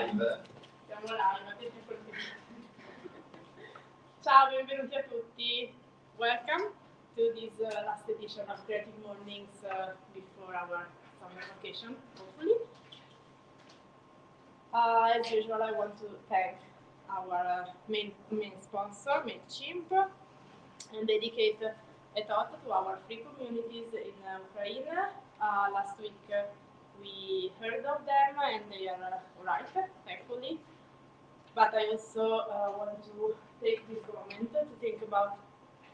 live. Siamo live. Ciao, benvenuti a tutti. Welcome to this last edition of Creative Mornings before our summer vacation, hopefully. As usual, I want to thank our main sponsor, MailChimp, and dedicate a thought to our free communities in Ukraine. Last week we heard of them and they are alright, thankfully. But I also want to take this moment to think about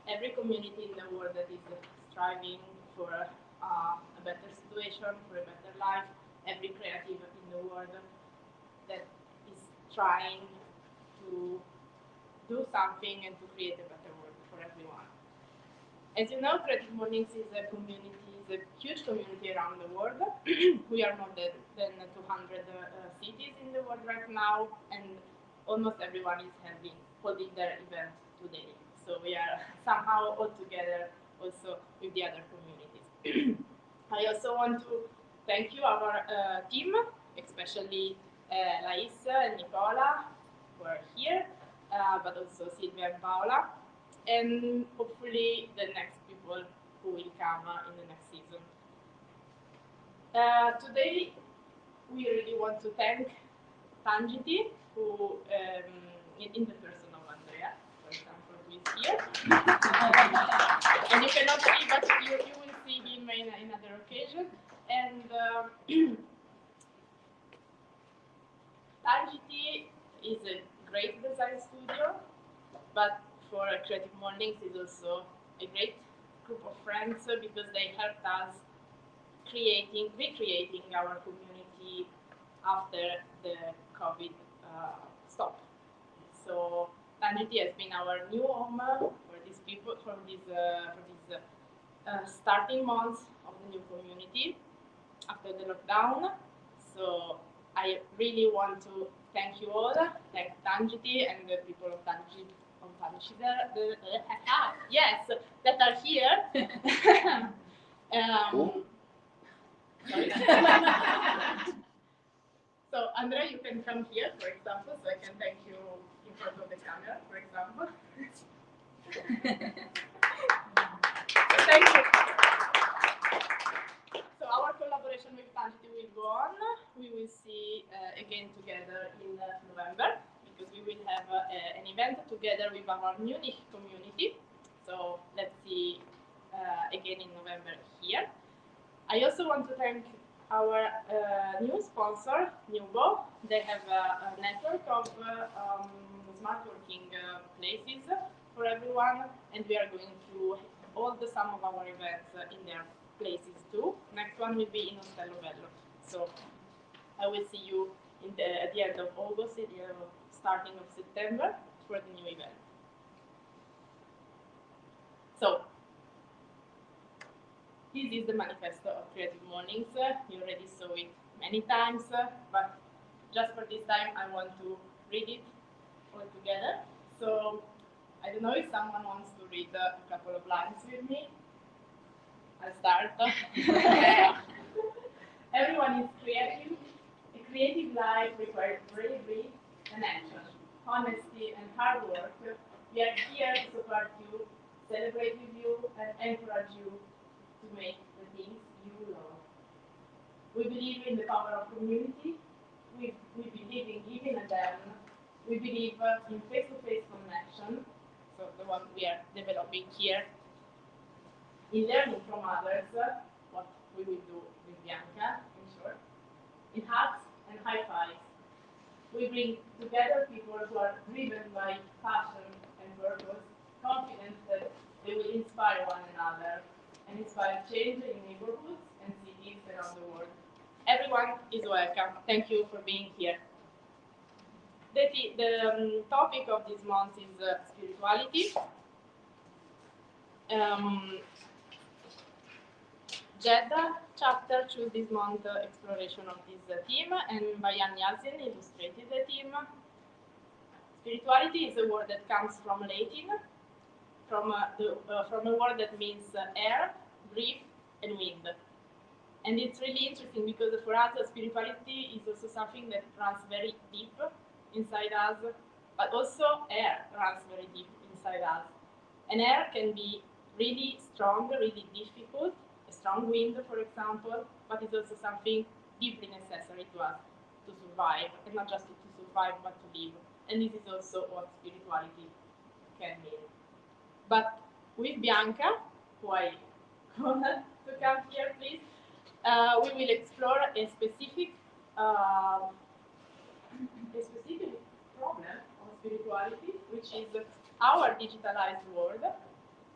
every community in the world that is striving for a better situation, for a better life, every creative in the world that is trying to do something and to create a better world for everyone. As you know, Creative Mornings is a huge community around the world. We are more than 200 cities in the world right now, and almost everyone is holding their event today. So we are somehow all together also with the other communities. I also want to thank you, our team, especially Laisa and Nicola, who are here, but also Silvia and Paola, and hopefully the next people who will come in the next season. Today, we really want to thank Tangiti, who, in the person of Andrea, for example, who is here. And you cannot see, but you will see him in another occasion. And Tangiti is a great design studio, but for Creative Mornings is also a great group of friends because they helped us recreating our community after the COVID stop. So Tangiti has been our new home for these people, for these starting months of the new community after the lockdown. So I really want to thank you all, thank Tangiti and the people of Tangiti. Yes, that are here. Sorry. So Andrea, you can come here, for example, so I can thank you in front of the camera, for example. Thank you. So our collaboration with Tangiti will go on. We will see again together in November, because we will have an event together with our Munich community. So let's see again in November here. I also want to thank our new sponsor, Nubo. They have a network of smart working places for everyone, and we are going to hold some of our events in their places too. Next one will be in Ostello Bello. So I will see you at the end of August, at the starting of September for the new event. So this is the manifesto of Creative Mornings. You already saw it many times, but just for this time I want to read it all together. So I don't know if someone wants to read a couple of lines with me. I'll start. Everyone is creative. A creative life requires bravery and action, honesty and hard work. We are here to support you, celebrate with you, and encourage you to make the things you love. We believe in the power of community. We believe in giving a damn. We believe in face-to-face connection, so the one we are developing here, in learning from others, what we will do with Bianca, in short, in hugs and high fives. We bring together people who are driven by passion and purpose, confident that they will inspire one another and inspire change in neighborhoods and cities around the world. Everyone is welcome. Thank you for being here. The topic of this month is spirituality. Jeddah chapter chose this month exploration of this theme, and Bayan Yazin illustrated the theme. Spirituality is a word that comes from Latin, from a word that means air, breath, and wind. And it's really interesting because for us, spirituality is also something that runs very deep inside us, but also air runs very deep inside us. And air can be really strong, really difficult, a strong wind, for example, but it's also something deeply necessary to us to survive, and not just to survive, but to live. And this is also what spirituality can mean. But with Bianca, who I call to come here, please, we will explore a specific problem of spirituality, which is our digitalized world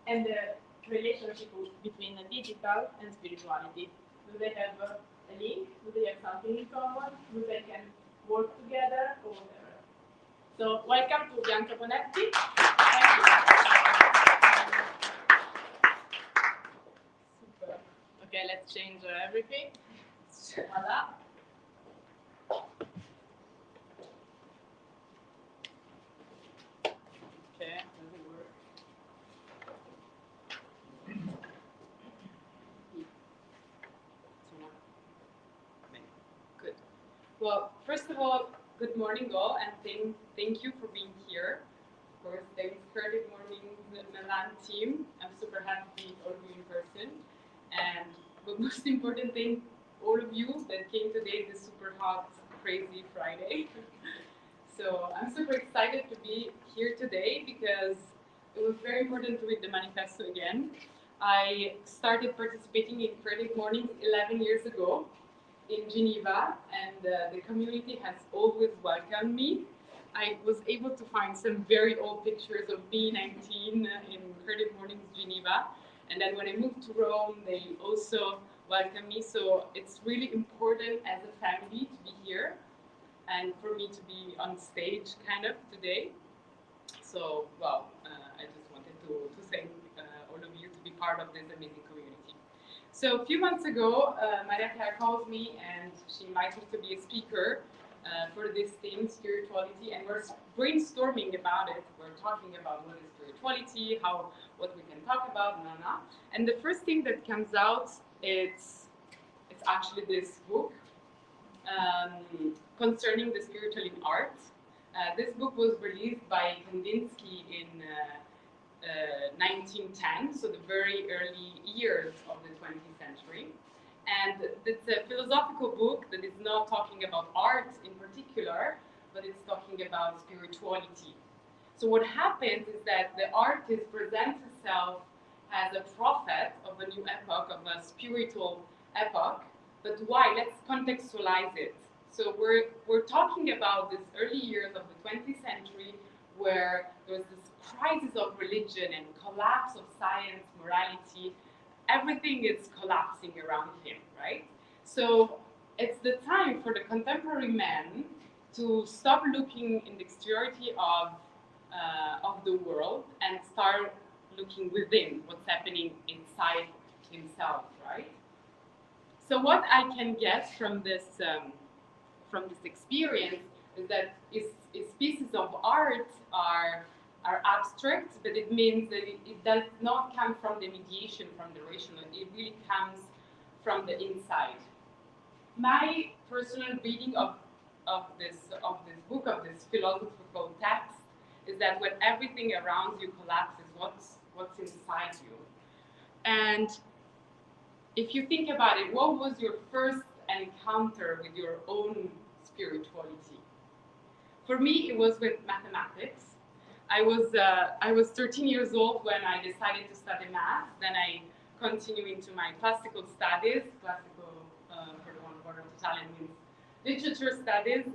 and the relationship between the digital and spirituality. Do they have a link? Do they have something in common? Do they can work together or whatever? So welcome to Bianca Bonetti. Thank you. Super. Okay, let's change everything. Voila. Okay, does it work? Good. Well, first of all, good morning all, and thank you for being here. Of course, thanks for good morning, the Milan team. I'm super happy to meet all of you in person. And the most important thing, all of you that came today, this super hot, crazy Friday. So I'm super excited to be here today because it was very important to read the manifesto again. I started participating in Creative Mornings 11 years ago in Geneva, and the community has always welcomed me. I was able to find some very old pictures of me 19 in Creative Mornings Geneva, and then when I moved to Rome, they also welcomed me. So it's really important as a family to be here, and for me to be on stage kind of today. So, well, I just wanted to thank all of you to be part of this amazing community. So a few months ago, Maria Clara called me and she invited me to be a speaker for this theme, spirituality, and we're brainstorming about it. We're talking about what is spirituality, what we can talk about, and the first thing that comes out, it's actually this book concerning the spiritual in art. This book was released by Kandinsky in 1910, so the very early years of the 20th century. And it's a philosophical book that is not talking about art in particular, but it's talking about spirituality. So what happens is that the artist presents himself as a prophet of a new epoch, of a spiritual epoch. But why? Let's contextualize it. So we're talking about these early years of the 20th century where there's this crisis of religion and collapse of science, morality. Everything is collapsing around him, right? So it's the time for the contemporary man to stop looking in the exteriority of the world and start looking within, what's happening inside himself, right? So what I can get from this experience is that pieces of art are abstract, but it means that it does not come from the mediation, from the rational. It really comes from the inside. My personal reading of this book, of this philosophical text, is that when everything around you collapses, what's inside you? And if you think about it, what was your first encounter with your own spirituality? For me, it was with mathematics. I was 13 years old when I decided to study math. Then I continued into my classical studies. Classical, for the one word of Italian, means literature studies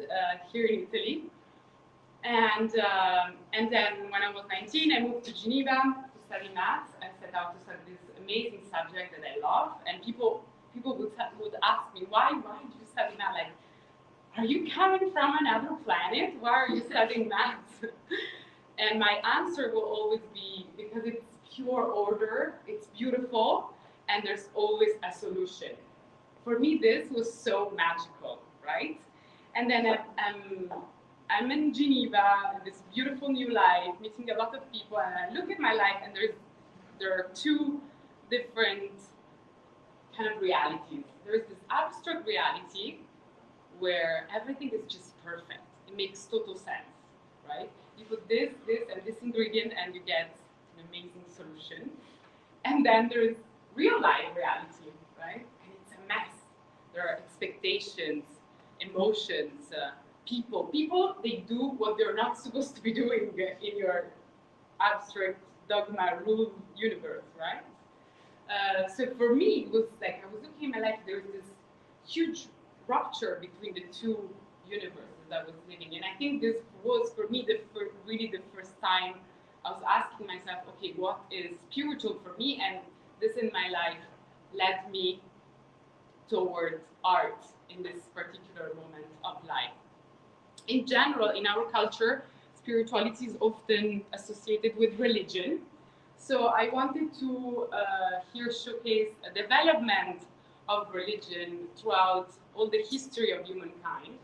here in Italy. And then when I was 19, I moved to Geneva to study math. I set out to study this amazing subject that I love. And people would ask me, why did you study math? Like, are you coming from another planet? Why are you studying math? And my answer will always be, because it's pure order, it's beautiful, and there's always a solution. For me, this was so magical, right? And then I'm in Geneva, this beautiful new life, meeting a lot of people, and I look at my life, and there are two different kind of realities. there is this abstract reality where everything is just perfect. It makes total sense, right? You put this, and this ingredient, and you get an amazing solution. And then there is real life reality, right? And it's a mess. There are expectations, emotions, people. People, they do what they're not supposed to be doing in your abstract dogma rule universe, right? So for me, it was like I was looking at my life. There was this huge rupture between the two universes I was living in. I think this was for me really the first time I was asking myself, okay, what is spiritual for me? And this in my life led me towards art in this particular moment of life. In general, in our culture, spirituality is often associated with religion. So I wanted to here showcase a development of religion throughout all the history of humankind.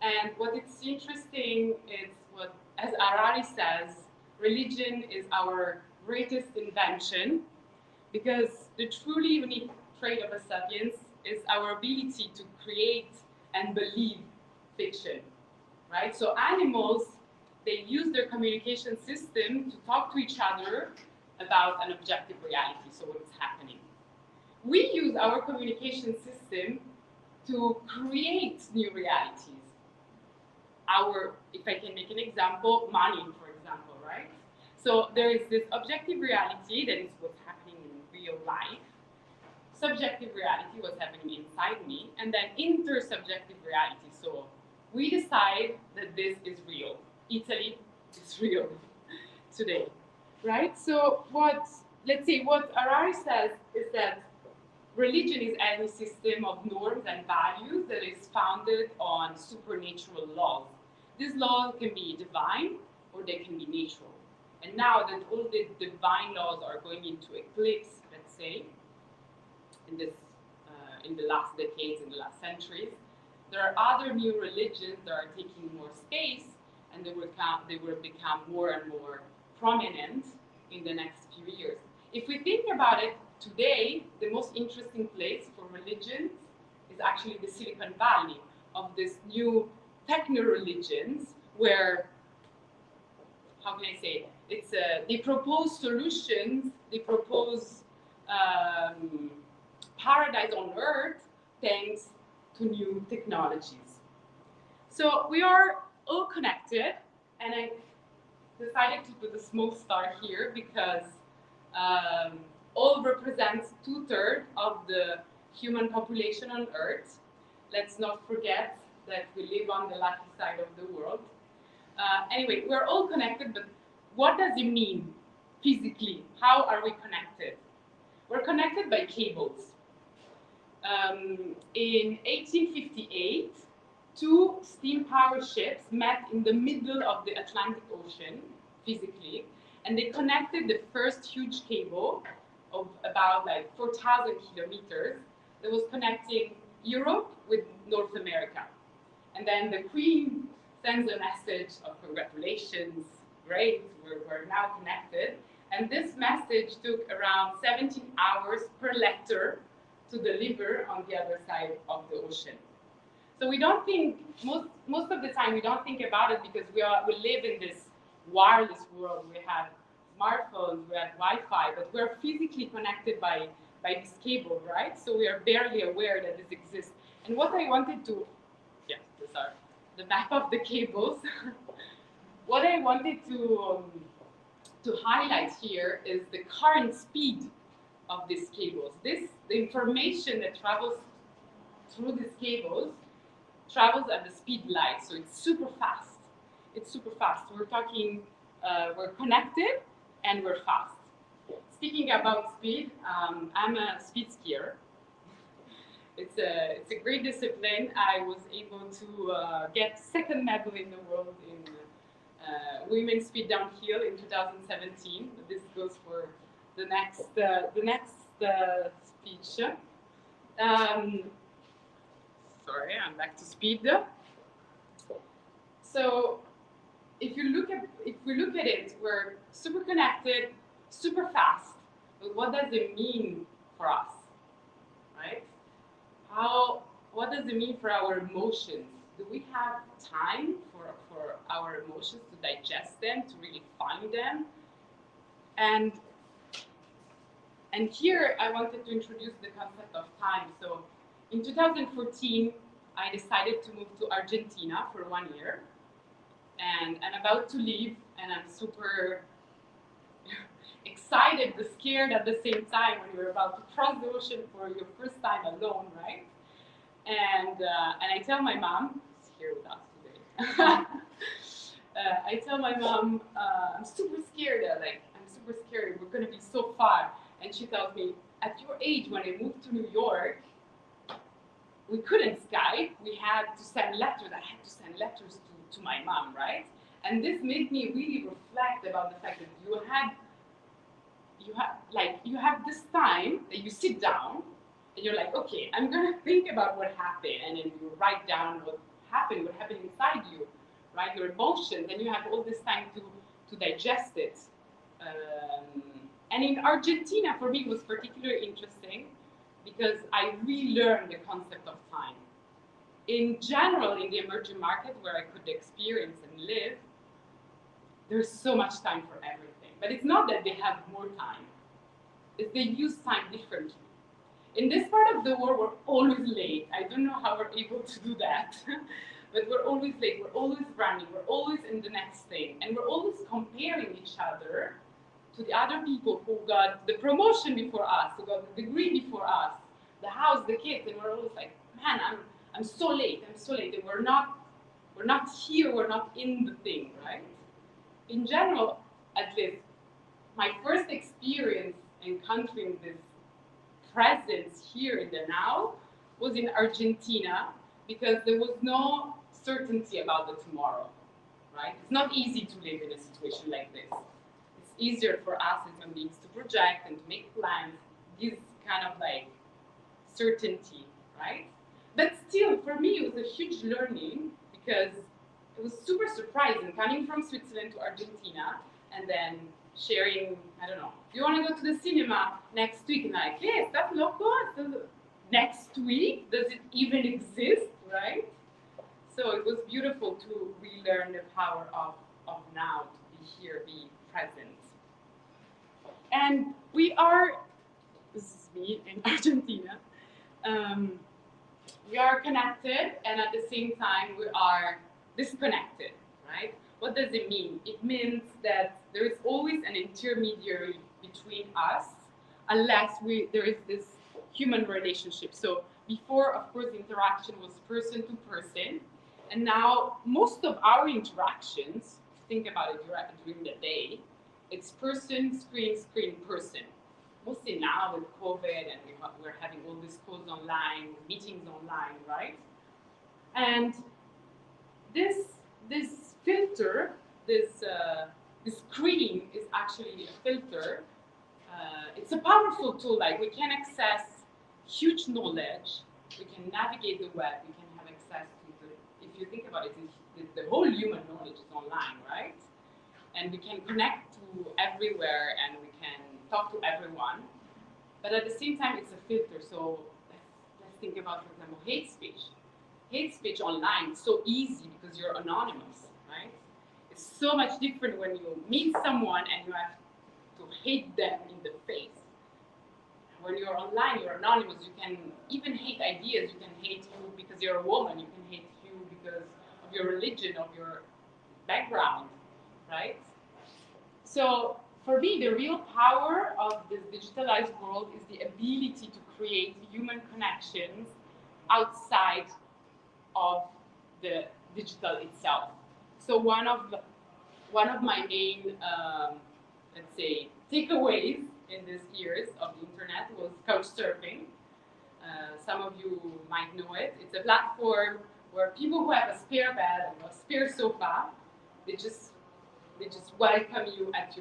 And what is interesting is what, as Harari says, religion is our greatest invention, because the truly unique trait of a sapiens is our ability to create and believe fiction, right? So animals, they use their communication system to talk to each other about an objective reality, so what's happening. We use our communication system to create new realities. If I can make an example, money, for example, right? So there is this objective reality that is what's happening in real life, subjective reality, what's happening inside me, and then intersubjective reality. So we decide that this is real. Italy is real today, right? So let's say what Harari says is that religion is any system of norms and values that is founded on supernatural laws. These laws can be divine or they can be natural. And now that all the divine laws are going into eclipse, let's say, in the last decades, in the last centuries, there are other new religions that are taking more space, and they will become more and more prominent in the next few years. If we think about it, today, the most interesting place for religions is actually the Silicon Valley of these new techno-religions where, how can I say, they propose solutions, they propose paradise on earth thanks to new technologies. So we are all connected, and I decided to put a small star here because all represents 2/3 of the human population on Earth. Let's not forget that we live on the lucky side of the world. Anyway, we're all connected, but what does it mean physically? How are we connected? We're connected by cables. In 1858, two steam-powered ships met in the middle of the Atlantic Ocean, physically, and they connected the first huge cable of about like 4,000 kilometers that was connecting Europe with North America. And then the Queen sends a message of congratulations, great, we're now connected. And this message took around 17 hours per letter to deliver on the other side of the ocean. So we don't think, most of the time we don't think about it because we live in this wireless world. We have smartphones, we have Wi-Fi, but we're physically connected by this cable, right? So we are barely aware that this exists. And what I wanted to, yeah, these are the map of the cables. What I wanted to highlight here is the current speed of these cables. The information that travels through these cables travels at the speed light, so it's super fast. It's super fast. We're talking, we're connected and we're fast. Speaking about speed, I'm a speed skier. It's a great discipline. I was able to get second medal in the world in women's speed downhill in 2017. This goes for the next speech. Sorry, I'm back to speed. So if we look at it, we're super connected, super fast. But what does it mean for us, right? what does it mean for our emotions? Do we have time for our emotions to digest them, to really find them? And here I wanted to introduce the concept of time. So in 2014, I decided to move to Argentina for 1 year. And I'm about to leave, and I'm super excited but scared at the same time when you're about to cross the ocean for your first time alone, right? And I tell my mom, who's here with us today. I tell my mom, I'm super scared. I'm super scared. We're gonna be so far. And she tells me, at your age, when I moved to New York, we couldn't Skype. We had to send letters. I had to send letters to my mom, right? And this made me really reflect about the fact that you have this time that you sit down and you're like, okay, I'm gonna think about what happened, and then you write down what happened inside you, right? Your emotions, and you have all this time to digest it. And in Argentina, for me, it was particularly interesting because I relearned the concept of time. In general, in the emerging market where I could experience and live, there's so much time for everything. But it's not that they have more time, it's they use time differently. In this part of the world, we're always late. I don't know how we're able to do that, but we're always late, we're always running, we're always in the next thing, and we're always comparing each other to the other people who got the promotion before us, who got the degree before us, the house, the kids, and we're always like, man, I'm so late, and we're not here, we're not in the thing, right? In general, at least, my first experience encountering this presence here in the now was in Argentina, because there was no certainty about the tomorrow, right? It's not easy to live in a situation like this. It's easier for us as human beings to project and to make plans, this kind of like certainty, right? But still, for me, it was a huge learning because it was super surprising coming from Switzerland to Argentina and then sharing, I don't know, do you want to go to the cinema next week? And like, yes, that's local. Next week? Does it even exist, right? So it was beautiful to relearn the power of now, to be here, be present. And this is me in Argentina. We are connected, and at the same time, we are disconnected, right? What does it mean? It means that there is always an intermediary between us, unless there is this human relationship. So before, of course, the interaction was person to person, and now most of our interactions, if you think about it during the day, it's person, screen, person. Mostly now with COVID, and we're having all these calls online, meetings online, right? And this filter, this screen is actually a filter. It's a powerful tool. Like, we can access huge knowledge. We can navigate the web. We can have access to if you think about it, the whole human knowledge is online, right? And we can connect to everywhere, and we can talk to everyone. But at the same time, it's a filter. So let's think about, for example, hate speech. Hate speech online is so easy because you're anonymous, right? It's so much different when you meet someone and you have to hate them in the face. When you're online, you're anonymous. You can even hate ideas. You can hate you because you're a woman. You can hate you because of your religion, of your background, right? So for me, the real power of this digitalized world is the ability to create human connections outside of the digital itself. So one of my main, let's say, takeaways in these years of the internet was couchsurfing. Some of you might know it. It's a platform where people who have a spare bed or a spare sofa, they just welcome you at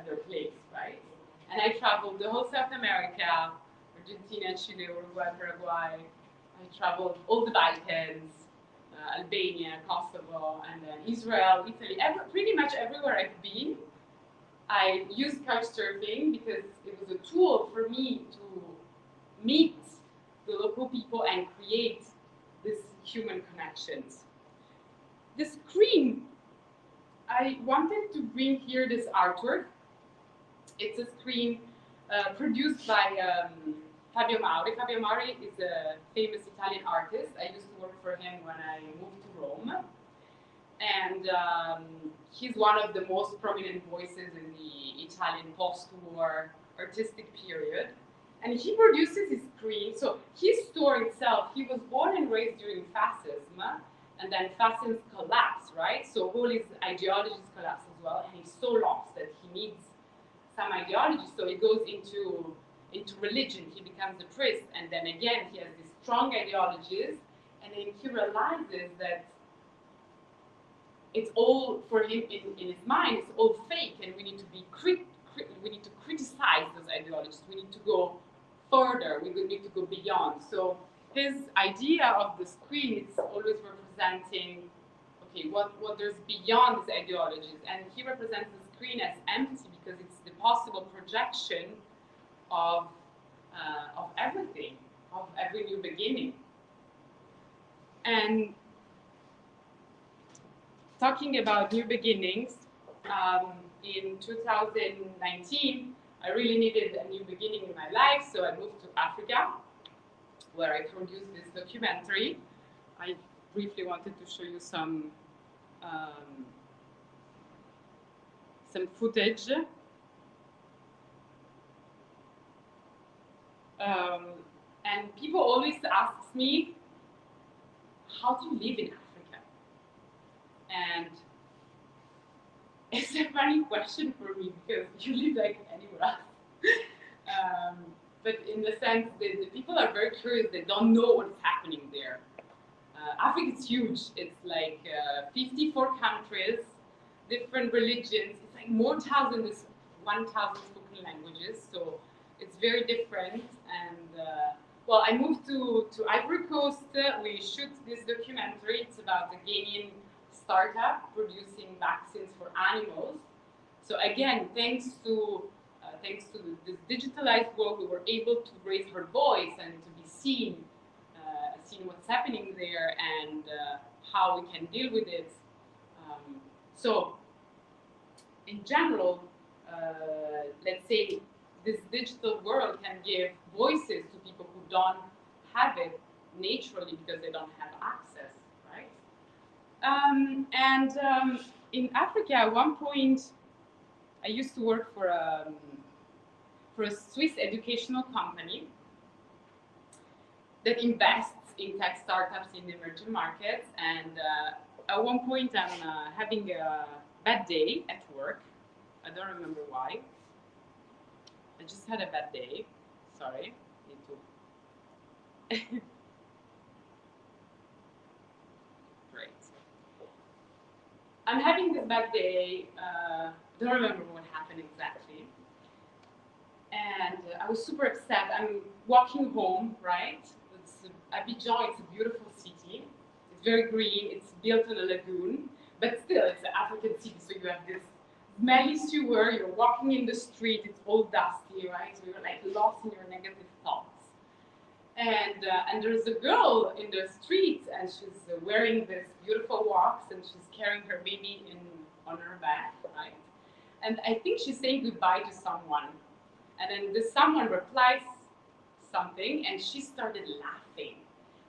their place, right? And I traveled the whole South America, Argentina, Chile, Uruguay, Paraguay. I traveled all the Balkans, Albania, Kosovo, and then Israel, Italy. Pretty much everywhere I've been, I used couchsurfing because it was a tool for me to meet the local people and wanted to bring here this artwork. It's a screen produced by Fabio Mauri. Fabio Mauri is a famous Italian artist. I used to work for him when I moved to Rome. And he's one of the most prominent voices in the Italian post-war artistic period. And he produces his screen. So his story itself, he was born and raised during fascism, and then fascism collapsed, right? So all his ideologies collapsed as well, and he's so lost that he needs some ideology. So he goes into religion. He becomes a priest, and then again he has these strong ideologies, and then he realizes that it's all for him in his mind. It's all fake, and we need to be we need to criticize those ideologies. We need to go further. We need to go beyond. So his idea of the screen is always representing, okay, what there's beyond these ideologies, and he represents the screen as empty because it's the possible projection of everything, of every new beginning. And talking about new beginnings, in 2019, I really needed a new beginning in my life, so I moved to Africa, where I produced this documentary. I briefly wanted to show you some footage. And people always ask me, how do you live in Africa? And it's a funny question for me because you live like anywhere else. But in the sense that the people are very curious, they don't know what's happening there. Africa is huge. It's like 54 countries, different religions. It's like more than 1,000 spoken languages. So it's very different. And well, I moved to Ivory Coast. We shoot this documentary. It's about the Ghanaian startup producing vaccines for animals. So again, thanks to this digitalized world, we were able to raise her voice and to be seen what's happening there and how we can deal with it. So in general, let's say this digital world can give voices to people who don't have it naturally because they don't have access, right? In Africa, at one point, I used to work for a Swiss educational company that invests in tech startups in the emerging markets. And at one point, I'm having a bad day at work. I don't remember why. I just had a bad day. Sorry. Need to. Great. I'm having this bad day. Don't remember what happened exactly. And I was super upset. I'm walking home, right? Abidjan, it's a beautiful city. It's very green. It's built on a lagoon, but still, it's an African city. So you have this smelly sewer. You're walking in the street. It's all dusty, right? So you're like lost in your negative thoughts. And there's a girl in the street, and she's wearing this beautiful walks, and she's carrying her baby on her back, right? And I think she's saying goodbye to someone. And then this someone replies something, and she started laughing.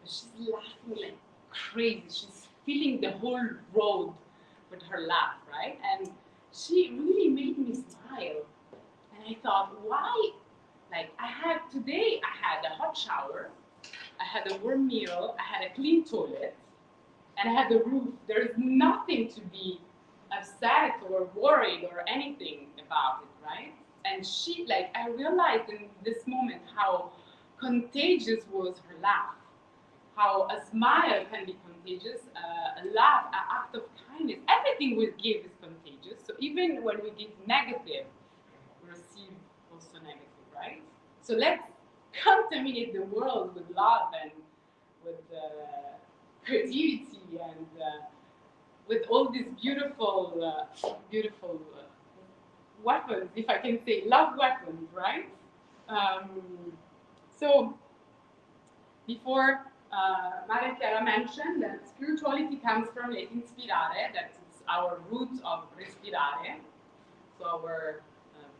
She's laughing like crazy. She's filling the whole road with her laugh, right? And she really made me smile. And I thought, why? Like, today I had a hot shower, I had a warm meal, I had a clean toilet, and I had the roof. There is nothing to be upset or worried or anything about it, right? And I realized in this moment how contagious was her laugh, how a smile can be contagious, a laugh, an act of kindness, everything we give is contagious. So even when we give negative, we receive also negative, right? So let's contaminate the world with love and with creativity and with all these beautiful weapons, if I can say, love weapons, right? So before Maria Chiara mentioned that spirituality comes from inspirare, that it's our root of respirare, so our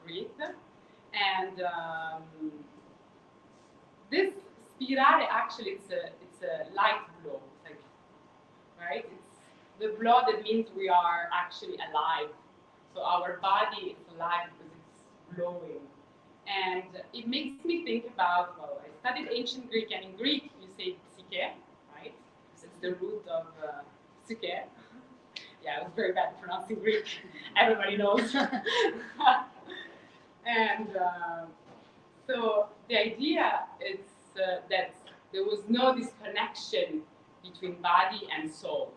breathe. And this spirare actually it's a light blow, like, right? It's the blow that means we are actually alive. So our body is alive because it's blowing. And it makes me think about, well, I studied ancient Greek, and in Greek you say psyche, right? It's the root of psyche. Yeah, I was very bad at pronouncing Greek. Everybody knows. And so the idea is that there was no disconnection between body and soul.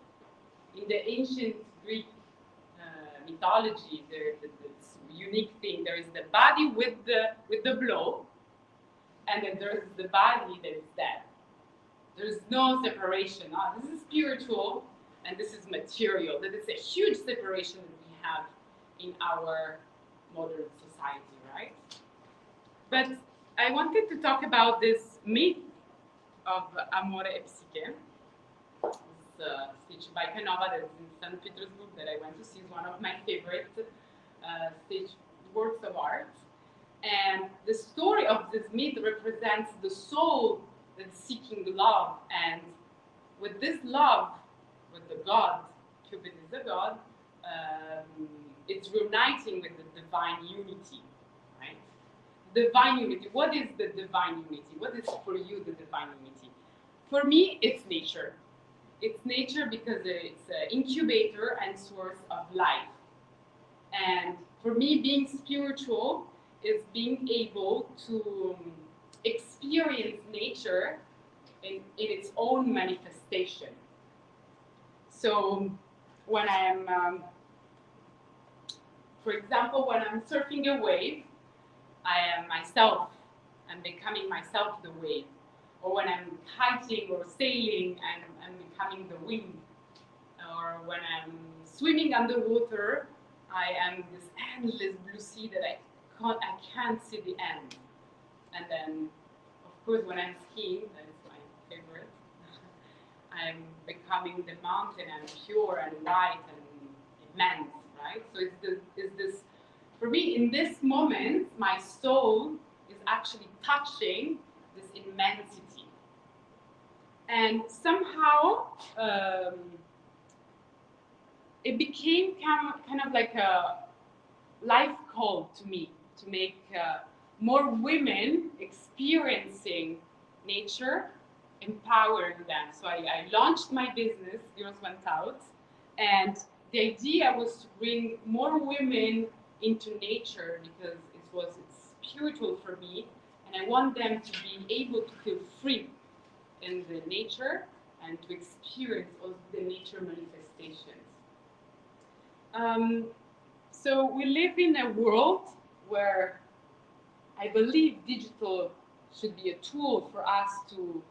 In the ancient Greek mythology, there's this unique thing. There is the body with the blow, and then there's the body that is dead. There's no separation. Oh, this is spiritual, and this is material. That is a huge separation that we have in our modern society, right? But I wanted to talk about this myth of Amore e Psyche. This stage by Canova that is in St. Petersburg that I went to see is one of my favorite stage works of art. And the story of this myth represents the soul that's seeking love, and with this love, with the god, Cupid is a god, it's reuniting with the divine unity, right? Divine unity. What is the divine unity? What is for you the divine unity? For me, it's nature. It's nature because it's an incubator and source of life. And for me, being spiritual is being able to experience nature in its own manifestation. So when I am, for example, when I'm surfing a wave, I am myself. I'm becoming myself the wave. Or when I'm kiting or sailing, I'm becoming the wind. Or when I'm swimming underwater, I am this endless blue sea that I can't see the end. And then, of course, when I'm skiing, that is my favorite, I'm becoming the mountain and pure and white and immense, right? So it's this, for me, in this moment, my soul is actually touching this immensity. And somehow, it became kind of like a life call to me to make more women experiencing nature, empowering them. So I launched my business, Girls Went Out, and the idea was to bring more women into nature because it's spiritual for me, and I want them to be able to feel free in the nature and to experience all the nature manifestations. So we live in a world where I believe digital should be a tool for us to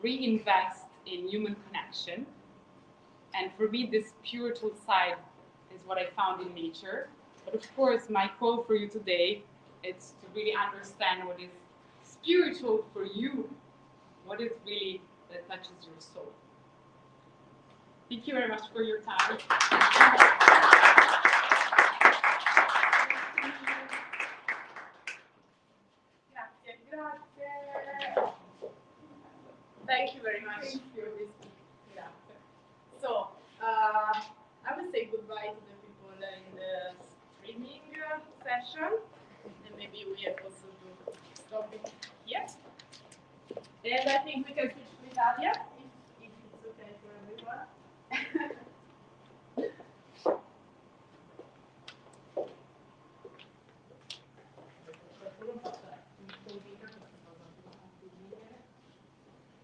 reinvest in human connection. And for me, this spiritual side is what I found in nature. But of course, my call for you today is to really understand what is spiritual for you, what is really that touches your soul. Thank you very much for your time. Thank you very much. Thank you. So,